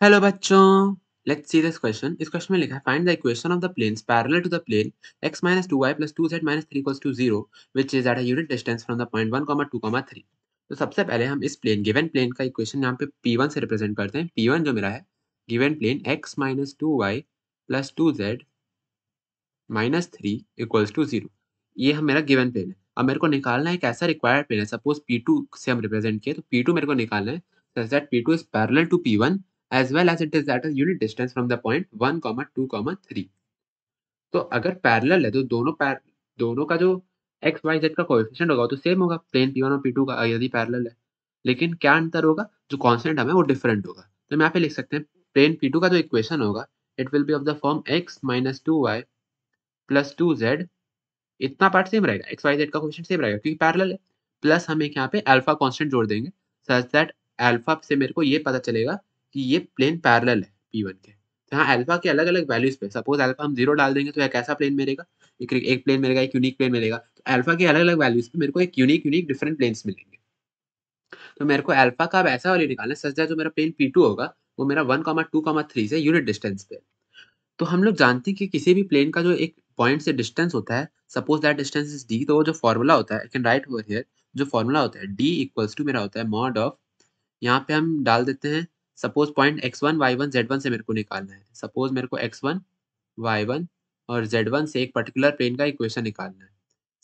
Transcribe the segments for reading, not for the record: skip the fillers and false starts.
Hello बच्चों, let's see this question. इस question में लिखा है find the equation of the planes parallel to the plane x minus 2y plus 2z minus 3 equals to 0 which is at a unit distance from the point 1, 2, 3। तो सबसे पहले हम इस plane given plane का equation यहाँ पे p1 से represent करते हैं। p1 जो मेरा है given plane x minus 2y plus 2z minus 3 equals to 0। ये हम मेरा गिवन प्लेन है। अब मेरे को निकालना है एक ऐसा रिक्वायर्ड प्लेन है, सपोज p2 से हम रिप्रेजेंट किए तो p2 मेरे को निकालना है such that p2 is parallel to p1 as well as it is at a unit distance from the point 1, 2, 3। तो अगर पैरेलल है तो दोनों का जो एक्स वाई जेड का कोएफिशिएंट होगा वो तो सेम होगा प्लेन p1 और p2 का, यदि पैरेलल है। लेकिन क्या अंतर होगा, जो कांस्टेंट टर्म है वो डिफरेंट होगा। तो हम यहाँ पे लिख सकते हैं प्लेन p2 का जो इक्वेशन होगा it will be of the form x minus 2y plus 2z। इतना पार्ट सेम रहेगा, एक्स वाई जेड का कोएफिशिएंट सेम रहेगा क्योंकि पैरेलल है। प्लस हम एक यहाँ पे अल्फा कांस्टेंट जोड़ देंगे सच दैट अल्फा से मेरे को ये पता चलेगा कि ये प्लेन पैरेलल है p1 के। तो यहाँ अल्फा के अलग-अलग वैल्यूज पे सपोज अल्फा हम 0 डाल देंगे तो एक ऐसा प्लेन मिलेगा, एक प्लेन मिलेगा, एक यूनिक प्लेन मिलेगा। तो अल्फा के अलग-अलग वैल्यूज पे मेरे को एक यूनिक डिफरेंट प्लेन्स मिलेंगे। तो मेरे को अल्फा का अब ऐसा वाली निकालना है सच दैट जो मेरा प्लेन p2 होगा वो मेरा 1, 2, 3 से यूनिट डिस्टेंस पे है। तो हम लोग जानते हैं कि किसी भी प्लेन का जो एक पॉइंट से डिस्टेंस होता है, suppose that distance is d, तो वो जो फॉर्मूला होता है आई कैन राइट ओवर हियर। जो फॉर्मूला होता है d इक्वल्स टू मेरा होता है मॉड ऑफ, यहाँ पे हम डाल देते हैं suppose point x1 y1 z1 से मेरे को निकालना है। सपोज मेरे को x1 y1 और z1 से एक पर्टिकुलर प्लेन का इक्वेशन निकालना है।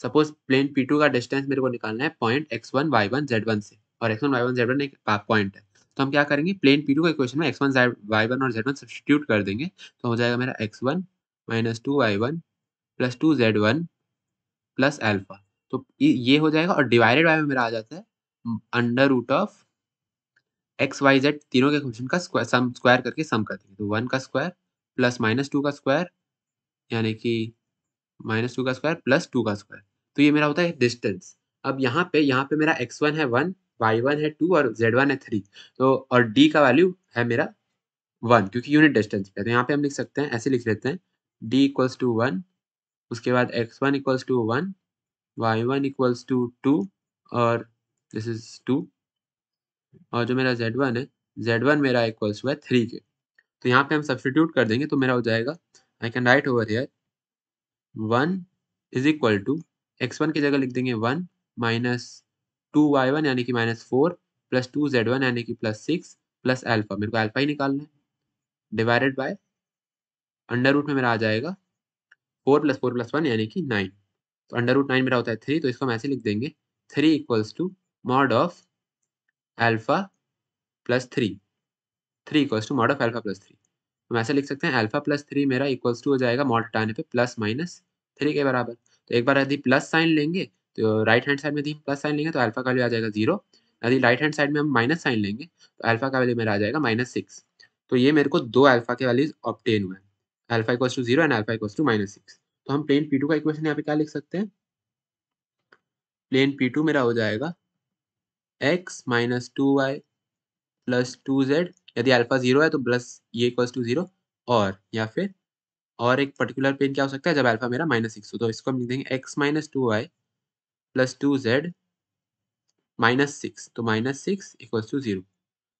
सपोज प्लेन p2 का डिस्टेंस मेरे को निकालना है पॉइंट x1 y1 z1 से, और x1 y1 z1 एक पॉइंट है। तो हम क्या करेंगे, प्लेन p2 का इक्वेशन में x1 y1 और z1 सब्स्टिट्यूट कर देंगे तो हो जाएगा मेरा x1 minus 2y1 plus 2z1 plus alpha. तो ये हो जाएगा और डिवाइडेड बाय में मेरा आ जाता है under root of X Y Z तीनों के क्वेश्चन का स्क्वायर करके सम कर देंगे। तो 1 का स्क्वायर प्लस -2 का स्क्वायर यानी कि -2 का स्क्वायर प्लस 2 का स्क्वायर। तो ये मेरा होता है डिस्टेंस। अब यहाँ पे मेरा x1 है 1, y1 है 2 और z1 है 3। तो और d का वैल्यू है मेरा 1 क्योंकि यूनिट डिस्टेंस पे है। तो यहाँ पे हम लिख सकते हैं, ऐसे लिख लेते हैं d इक्वल्स टू 1, उसके बाद x1 equals to 1, y1 equals to 2 और दिस इज़ 2, और जो मेरा z1 है, z1 मेरा इक्वल्स टू है 3 के। तो यहाँ पे हम सब्स्टिट्यूट कर देंगे तो मेरा हो जाएगा, I can write over here 1 is equal to x1 की जगह लिख देंगे 1 माइनस 2y1 यानी कि -4 प्लस 2z1 यानी कि +6 प्लस अल्फा, मेरे को अल्फा ही निकालना है, डिवाइडेड बाय अंडर रूट में मेरा आ जाएगा 4 प्लस 1 यानी कि 9। तो अंडर रूट 9 मेरा होता है 3, तो इसको हम ऐसे लिख देंगे 3 equals to mod of alpha plus 3, 3 equals to mod of alpha plus 3। हम ऐसे लिख सकते हैं अल्फा प्लस 3 मेरा इक्वल्स टू हो जाएगा मॉड हटाने पे प्लस माइनस 3 के बराबर। तो एक बार यदि प्लस साइन लेंगे तो राइट हैंड साइड में यदि हम प्लस साइन लेंगे तो अल्फा का वैल्यू आ जाएगा 0। यदि राइट हैंड साइड में हम माइनस साइन लेंगे तो अल्फा का वैल्यू मेरा आ जाएगा -6। तो ये मेरे को 2 अल्फा के वैल्यूज ऑब्टेन हुए हैं, alpha equals to 0 and alpha equals to -6। तो हम प्लेन P2 का इक्वेशन यहाँ पे क्या लिख सकते हैं, प्लेन P2 मेरा हो जाएगा x minus 2y plus 2z, यदि अल्फा 0 है तो प्लस ये इक्वल्स टू 0, और या फिर और एक पर्टिकुलर प्लेन क्या हो सकता है जब अल्फा मेरा -6 हो, तो इसको हम लिख देंगे x minus 2y plus 2z -6, तो -6 इक्वल्स टू 0।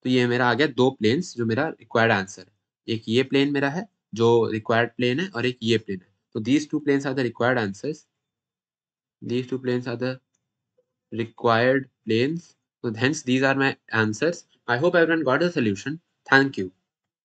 तो ये मेरा आ गया 2 प्लेन्स जो मेरा रिक्वायर्ड आंसर है। एक ये प्लेन मेरा है जो रिक्वायर्ड प्लेन है और एक ये प्लेन है। तो these 2 planes are the required answers, these 2 planes are the required planes. So hence these are my answers. I hope everyone got the solution. Thank you.